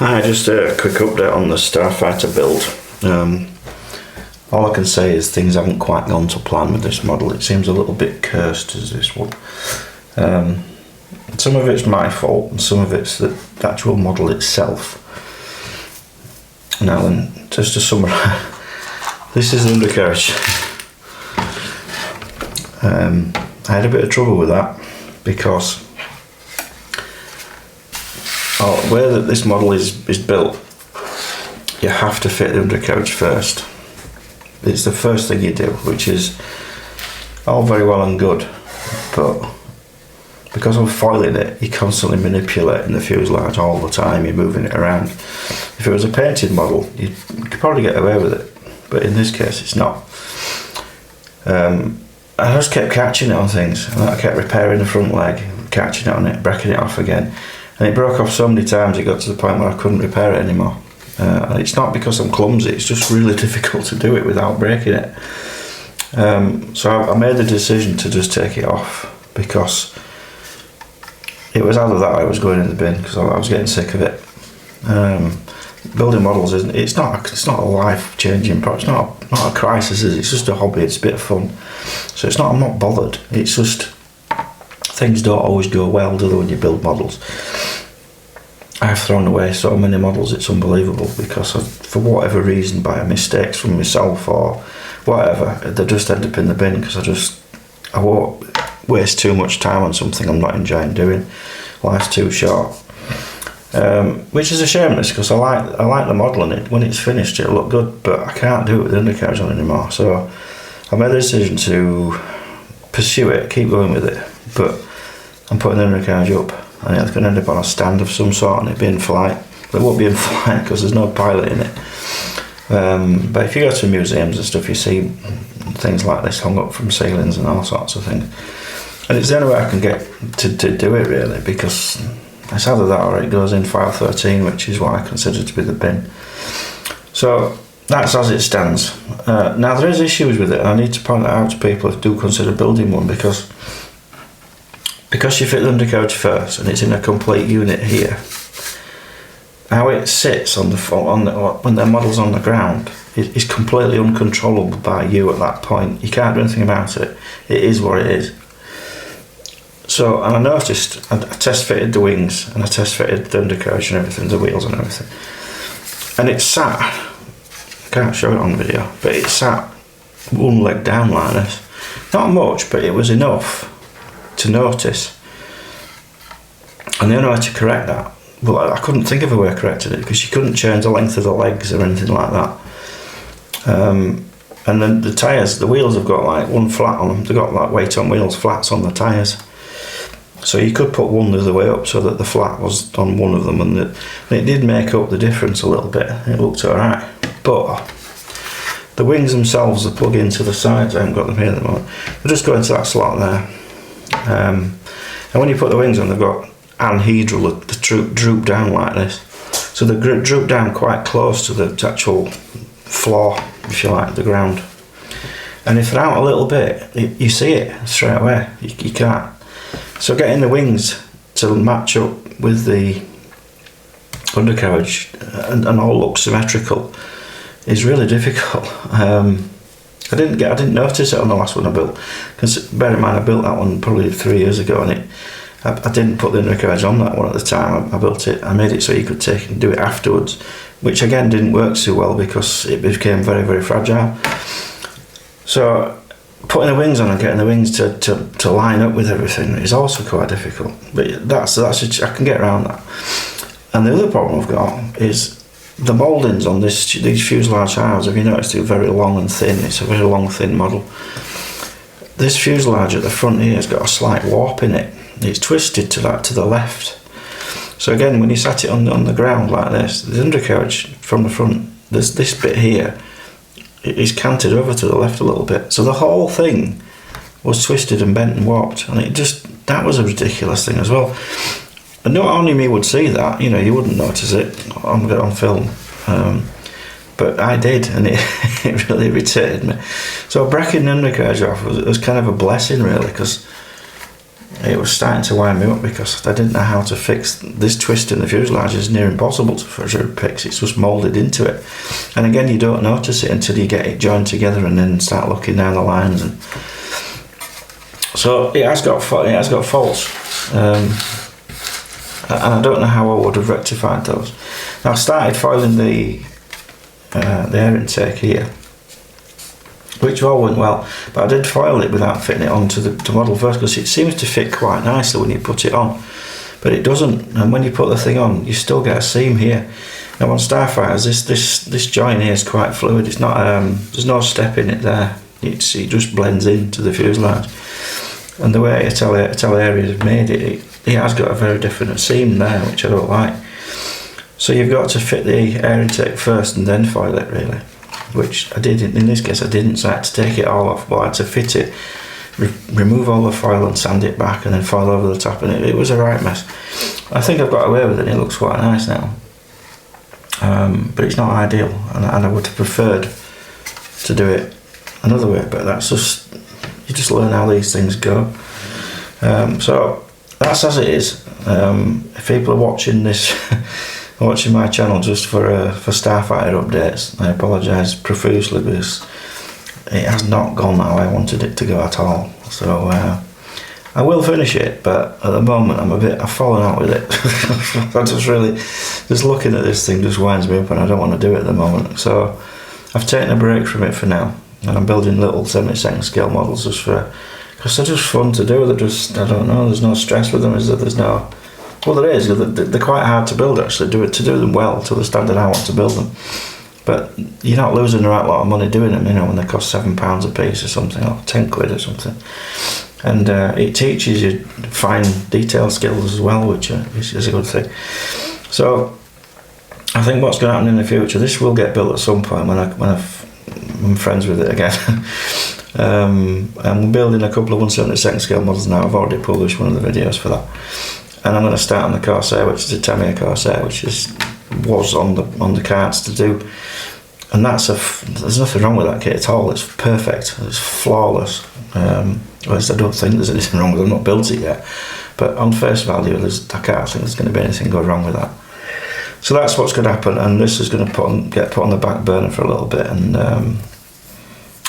Hi, just a quick update on the Starfighter build. All I can say is things haven't quite gone to plan with this model. It seems a little bit cursed as this one. Some of it's my fault and some of it's the actual model itself. Now then, just to summarise, this is the undercarriage. I had a bit of trouble with that because the way that this model is built, you have to fit the undercarriage first. It's the first thing you do, which is all very well and good, but because I'm foiling it, you're constantly manipulating the fuselage all the time, you're moving it around. If it was a painted model, you could probably get away with it, but in this case it's not. I just kept catching it on things, and I kept repairing the front leg, catching it on it, breaking it off again, and it broke off so many times it got to the point where I couldn't repair it anymore. It's not because I'm clumsy, it's just really difficult to do it without breaking it. So I made the decision to just take it off because it was either that or I was going in the bin because I was getting sick of it. Building models it's not a life-changing project, it's not a crisis, is it? It's just a hobby, it's a bit of fun. So I'm not bothered, it's just things don't always go well, do they, when you build models. I've thrown away so many models, it's unbelievable, because for whatever reason, by mistakes from myself or whatever, they just end up in the bin because I won't waste too much time on something I'm not enjoying doing. Life's too short. Which is a shame, because I like the model, and it when it's finished it'll look good, but I can't do it with the undercarriage on anymore. So I made the decision to pursue it, keep going with it, but I'm putting the undercarriage up, and it's going to end up on a stand of some sort, and it'll be in flight. But it won't be in flight because there's no pilot in it. But if you go to museums and stuff, you see things like this hung up from ceilings and all sorts of things. And it's the only way I can get to do it, really, because it's either that or it goes in file 13, which is what I consider to be the bin. So that's as it stands. Now there is issues with it, and I need to point that out to people who do consider building one, because you fit the undercarriage first and it's in a complete unit here. How it sits when the model's on the ground is completely uncontrollable by you at that point. You can't do anything about it. It is what it is. So, and I noticed, I test fitted the wings and I test fitted the undercarriage and everything, the wheels and everything. And it sat, I can't show it on video, but it sat one leg down like this. Not much, but it was enough to notice. And the only way to correct that, well, I couldn't think of a way of correcting it, because you couldn't change the length of the legs or anything like that. And then the tyres, the wheels have got like one flat on them. They've got like weight on wheels, flats on the tyres. So you could put one the other way up so that the flat was on one of them, and it did make up the difference a little bit. It looked alright. But the wings themselves are plug into the sides. I haven't got them here at the moment. They just go into that slot there. And when you put the wings on, they've got anhedral, the droop down like this. So they droop down quite close to the actual floor, if you like, the ground. And if they're out a little bit, you see it straight away. You can't. So getting the wings to match up with the undercarriage and all look symmetrical is really difficult. I didn't notice it on the last one I built, because bear in mind I built that one probably 3 years ago, and I didn't put the undercarriage on that one at the time. I built it, I made it so you could take and do it afterwards, which again didn't work so well because it became very, very fragile. So putting the wings on and getting the wings to line up with everything is also quite difficult, but that's I can get around that. And the other problem I've got is the mouldings on these fuselage halves. Have you noticed they're very long and thin? It's a very long, thin model. This fuselage at the front here has got a slight warp in it. It's twisted to the left. So again, when you sat it on the ground like this, the undercarriage from the front, there's this bit here, it is canted over to the left a little bit. So the whole thing was twisted and bent and warped, and that was a ridiculous thing as well. And not only me would see that, you wouldn't notice it on film, but I did, and it really irritated me. So breaking the undercarriage off was kind of a blessing, really, because it was starting to wind me up because I didn't know how to fix this twist in the fuselage. It's near impossible to fix. It's just moulded into it, and again, you don't notice it until you get it joined together and then start looking down the lines. And so it has got faults, and I don't know how I would have rectified those. Now I started foiling the air intake here, which all went well, but I did foil it without fitting it onto the model first, because it seems to fit quite nicely when you put it on, but it doesn't. And when you put the thing on, you still get a seam here. Now on Starfighters, this joint here is quite fluid. It's not there's no step in it there. It just blends into the fuselage, and the way Italeri has made it, it has got a very different seam there, which I don't like. So you've got to fit the air intake first and then foil it, really, which I did. In this case I didn't, so I had to take it all off, but I had to fit it, remove all the foil and sand it back, and then foil over the top, and it was a right mess. I think I've got away with it. It looks quite nice now, but it's not ideal, and I would have preferred to do it another way, but that's just, you just learn how these things go. So that's as it is. If people are watching this watching my channel just for Starfighter updates, I apologise profusely, because it has not gone how I wanted it to go at all. So I will finish it, but at the moment I've fallen out with it. I'm just looking at this thing just winds me up, and I don't want to do it at the moment. So I've taken a break from it for now, and I'm building little 72nd scale models because they're just fun to do. They're just, I don't know, there's no stress with them, is there? There's no, well, there is. They're quite hard to build, actually. To do them well to the standard I want to build them. But you're not losing the right lot of money doing them, when they cost £7 a piece or something, or 10 quid or something. And it teaches you fine detail skills as well, which is a good thing. So I think what's going to happen in the future, this will get built at some point when I'm friends with it again. I'm building a couple of 172nd scale models now. I've already published one of the videos for that. And I'm going to start on the Corsair, which is a Tamiya Corsair, which was on the cards to do. And there's nothing wrong with that kit at all. It's perfect. It's flawless. At least I don't think there's anything wrong with it. I've not built it yet. But on face value, I can't think there's going to be anything go wrong with that. So that's what's going to happen, and this is going to get put on the back burner for a little bit, and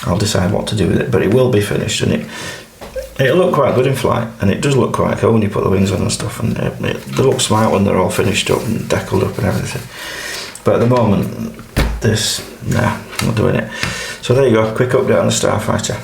I'll decide what to do with it. But it will be finished, and it'll look quite good in flight, and it does look quite cool when you put the wings on and stuff, and they look smart when they're all finished up and deckled up and everything. But at the moment, I'm not doing it. So there you go, quick update on the Starfighter.